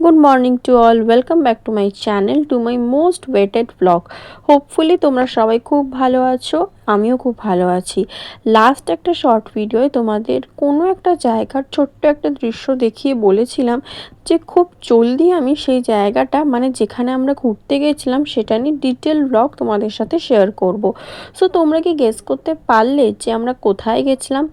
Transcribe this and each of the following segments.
Good morning to all. Welcome back to my channel, to my most waited vlog. Hopefully তোমরা সবাই খুব ভালো আছো, আমিও খুব ভালো আছি। লাস্ট একটা শর্ট ভিডিওয়ে তোমাদের কোনো একটা জায়গার ছোট্ট একটা দৃশ্য দেখিয়ে বলেছিলাম যে খুব জলদি আমি সেই জায়গাটা মানে যেখানে আমরা ঘুরতে গেছিলাম সেটা নিয়ে ডিটেল ব্লগ তোমাদের সাথে শেয়ার করব। সো তোমরা কি গেস করতে পারলে যে আমরা কোথায় গেছিলাম?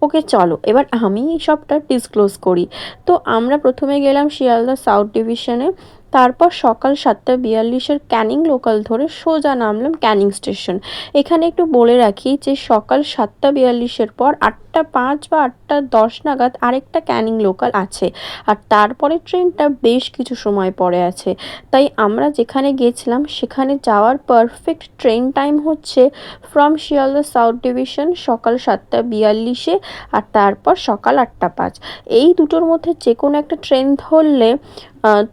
ওকে চলো এবার আমি সবটা ডিসক্লোজ করি। তো আমরা প্রথমে গেলাম শিয়ালদা সাউথ ডিভিশনে, তারপর সকাল 7:42 ক্যানিং লোকাল ধরে সোজা নামলাম ক্যানিং স্টেশন। এখানে একটু বলে রাখি যে সকাল 7:42 পর 8:05 বা 8:10 নাগাদ আরেকটা ক্যানিং লোকাল আছে, আর তারপরে ট্রেনটা বেশ কিছু সময় পরে আছে। তাই আমরা যেখানে গেছিলাম সেখানে যাওয়ার পারফেক্ট ট্রেন টাইম হচ্ছে ফ্রম শিয়ালদা সাউথ ডিভিশন সকাল 7:42 আর তারপর সকাল 8:05। এই দুটোর মধ্যে যে কোনো একটা ট্রেন ধরলে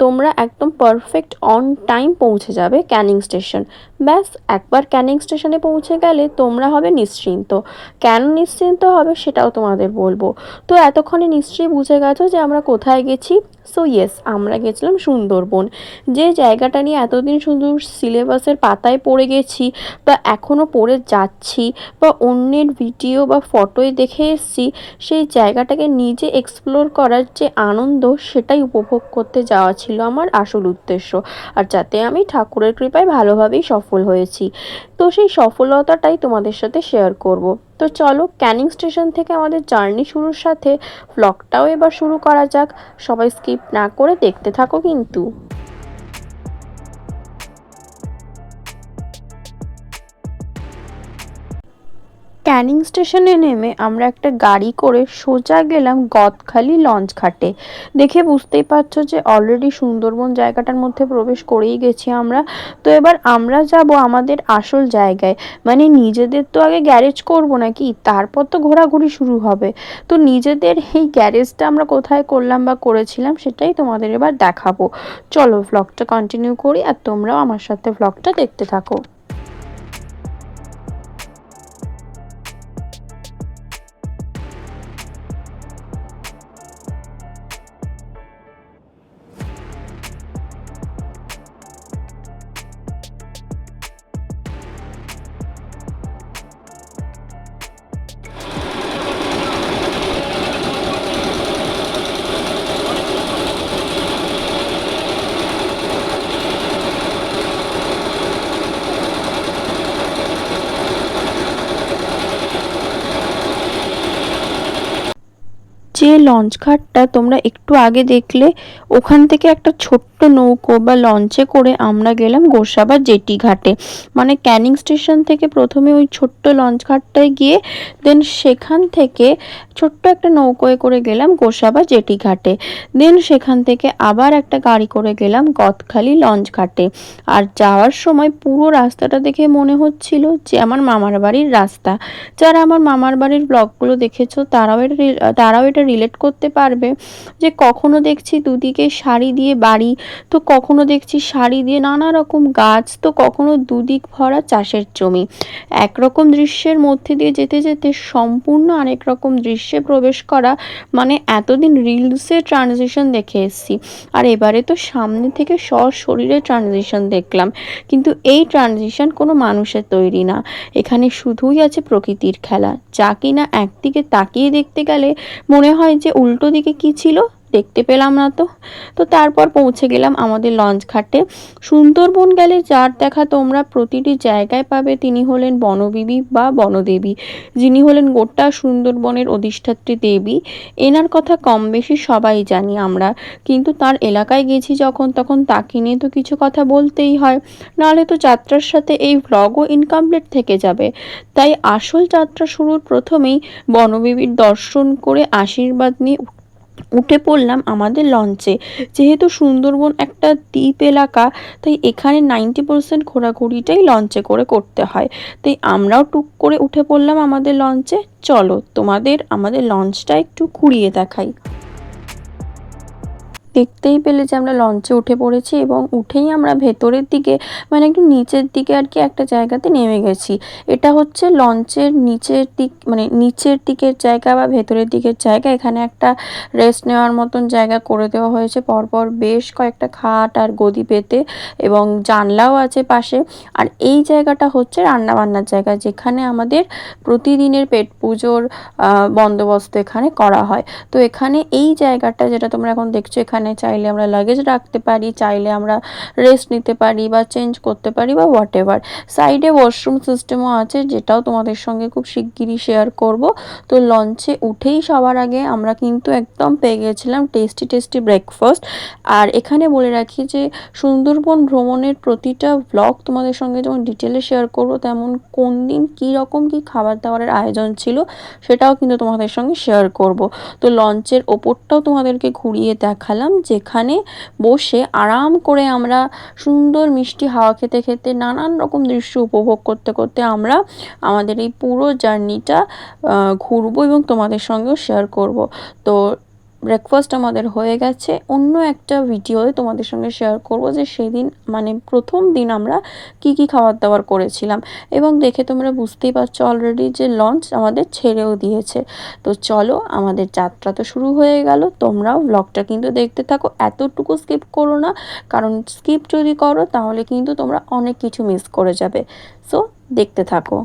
তোমরা একদম পারফেক্ট অন টাইম পৌঁছে যাবে ক্যানিং স্টেশন। ব্যাস একবার ক্যানিং স্টেশনে পৌঁছে গেলে তোমরা হবে নিশ্চিন্ত। কেন নিশ্চিন্ত হবে সেটাও তোমাদের বলবো। তো এতক্ষণে নিশ্চয়ই বুঝে গেছো যে আমরা কোথায় গেছি। সো ইয়েস, আমরা গেছিলাম সুন্দরবন। যে জায়গাটা নিয়ে এতদিন শুধু সিলেবাসের পাতায় পড়ে গেছি বা এখনও পড়ে যাচ্ছি বা অন্যের ভিডিও বা ফটোয় দেখে এসেছি, সেই জায়গাটাকে নিজে এক্সপ্লোর করার যে আনন্দ সেটাই উপভোগ করতে যাওয়া ছিল আমার আসল উদ্দেশ্য। আর যাতে আমি ঠাকুরের কৃপায় ভালোভাবেই সফল হয়েছি, তো সেই সফলতাটাই তোমাদের সাথে শেয়ার করব। তো চলো ক্যানিং স্টেশন থেকে আমাদের জার্নি শুরুর সাথে ভ্লগটাও এবার শুরু করা যাক। সবাই স্কিপ না করে দেখতে থাকো কিন্তু। ক্যানিং স্টেশনে নেমে আমরা একটা গাড়ি করে সোজা গেলাম গদখালি লঞ্চ ঘাটে। দেখে বুঝতেই পারছো যে অলরেডি সুন্দরবন জায়গাটার মধ্যে প্রবেশ করেই গেছি আমরা। তো এবার আমরা যাব আমাদের আসল জায়গায়, মানে নিজেদের তো আগে গ্যারেজ করব নাকি, তারপর তো ঘোরাঘুরি শুরু হবে। তো নিজেদের এই গ্যারেজটা আমরা কোথায় করলাম বা করেছিলাম সেটাই তোমাদের এবার দেখাবো। চলো ভ্লগটা কন্টিনিউ করি আর তোমরাও আমার সাথে ভ্লগটা দেখতে থাকো। যে লঞ্চ ঘাটটা তোমরা একটু আগে দেখলে, ওখান থেকে একটা ছোট্ট নৌকো বা লঞ্চে করে আমরা গেলাম গোসাবা জেটি ঘাটে। মানে ক্যানিং স্টেশন থেকে প্রথমে ওই ছোট্ট লঞ্চ ঘাটটায় গিয়ে দেন সেখান থেকে ছোট্ট একটা নৌকোয় করে গেলাম গোসাবা জেটি ঘাটে। দেন সেখান থেকে আবার একটা গাড়ি করে গেলাম গদখালি লঞ্চ ঘাটে। আর যাওয়ার সময় পুরো রাস্তাটা দেখে মনে হচ্ছিল যে আমার মামার বাড়ির রাস্তা। যারা আমার মামার বাড়ির ব্লগগুলো দেখেছো তারাও এটা রিলেট করতে পারবে যে কখনো দেখছি দুদিকে সারি দিয়ে বাড়ি, তো কখনো দেখছি সারি দিয়ে নানা রকম গাছ, তো কখনো দুদিক ভরা চাষের জমি। একরকম দৃশ্যের মধ্যে দিয়ে যেতে যেতে সম্পূর্ণ আরেক রকম দৃশ্যে প্রবেশ করা, মানে এতদিন রিলসে ট্রানজিশন দেখে এসেছি, আর এবারে তো সামনে থেকে সশরীরে ট্রানজিশন দেখলাম। কিন্তু এই ট্রানজিশন কোনো মানুষের তৈরি না, এখানে শুধুই আছে প্রকৃতির খেলা, যা কিনা একদিকে তাকিয়ে দেখতে গেলে মনে হয় যে উল্টো দিকে কি ছিল দেখতে পেলাম না। তো তো তারপর পৌঁছে গেলাম আমাদের লঞ্চ ঘাটে। সুন্দরবন গেলে যার দেখা তোমরা প্রতিটি জায়গায় পাবে তিনি হলেন বনবিবি বা বনদেবী, যিনি হলেন গোটা সুন্দরবনের অধিষ্ঠাত্রী দেবী। এনার কথা কম বেশি সবাই জানি আমরা, কিন্তু তার এলাকায় গেছি যখন তখন তাকে নিয়ে তো কিছু কথা বলতেই হয়, নাহলে তো যাত্রার সাথে এই ভ্লগও ইনকমপ্লিট থেকে যাবে। তাই আসল যাত্রা শুরুর প্রথমেই বনবিবির দর্শন করে আশীর্বাদ নিয়ে উঠে পড়লাম আমাদের লঞ্চে। যেহেতু সুন্দরবন একটা দ্বীপ এলাকা, তাই এখানে 90% ঘোরাঘুরিটাই লঞ্চে করে করতে হয়। তাই আমরাও টুক করে উঠে পড়লাম আমাদের লঞ্চে। চলো তোমাদের আমাদের লঞ্চটা একটু ঘুরিয়ে দেখাই। দেখতেই পেলে যে আমরা লঞ্চে উঠে পড়েছি এবং উঠেই আমরা ভেতরের দিকে মানে একটু নিচের দিকে আর কি একটা জায়গাতে নেমে গেছি। এটা হচ্ছে লঞ্চের নিচের দিক মানে নিচের দিকের জায়গা বা ভেতরের দিকের জায়গা। এখানে একটা রেস্ট নেওয়ার মতন জায়গা করে দেওয়া হয়েছে, পরপর বেশ কয়েকটা খাট আর গদি পেতে, এবং জানলাও আছে পাশে। আর এই জায়গাটা হচ্ছে রান্নাবান্নার জায়গা, যেখানে আমাদের প্রতিদিনের পেট পুজোর বন্দোবস্ত এখানে করা হয়। তো এখানে এই জায়গাটা যেটা তোমরা এখন দেখছো, এখানে চাইলে আমরা লাগেজ রাখতে পারি, চাইলে আমরা রেস্ট নিতে পারি বা চেঞ্জ করতে পারি বা হোয়াট এভার। সাইডে ওয়াশরুম সিস্টেমও আছে, যেটাও তোমাদের সঙ্গে খুব শিগগিরই শেয়ার করব। তো লঞ্চে উঠেই সবার আগে আমরা কিন্তু একদম পেয়ে গেছিলাম টেস্টি টেস্টি ব্রেকফাস্ট। আর এখানে বলে রাখি যে সুন্দরবন ভ্রমণের প্রতিটা ব্লগ তোমাদের সঙ্গে যেমন ডিটেলে শেয়ার করব, তেমন কোন দিন কী রকম কী খাবার দাবারের আয়োজন ছিল সেটাও কিন্তু তোমাদের সঙ্গে শেয়ার করব। তো লঞ্চের ওপরটাও তোমাদেরকে ঘুরিয়ে দেখালাম, যেখানে বসে আরাম করে আমরা সুন্দর মিষ্টি হাওয়া খেতে খেতে নানান রকম দৃশ্য উপভোগ করতে করতে আমরা আমাদের এই পুরো জার্নিটা ঘুরবো এবং তোমাদের সঙ্গেও শেয়ার করব। তো ব্রেকফাস্ট আমাদের হয়ে গেছে, অন্য একটা ভিডিওতে তোমাদের সঙ্গে শেয়ার করব যে সেদিন মানে প্রথম দিন আমরা কি কি খাবার দাবার করেছিলাম। এবং দেখে তোমরা বুঝতেই পারছো অলরেডি যে লঞ্চ আমাদের ছেড়েও দিয়েছে। তো চলো, আমাদের যাত্রা তো শুরু হয়ে গেল। তোমরাও ব্লগটা কিন্তু দেখতে থাকো, এতটুকু স্কিপ করো না, কারণ স্কিপ যদি করো তাহলে কিন্তু তোমরা অনেক কিছু মিস করে যাবে। সো দেখতে থাকো।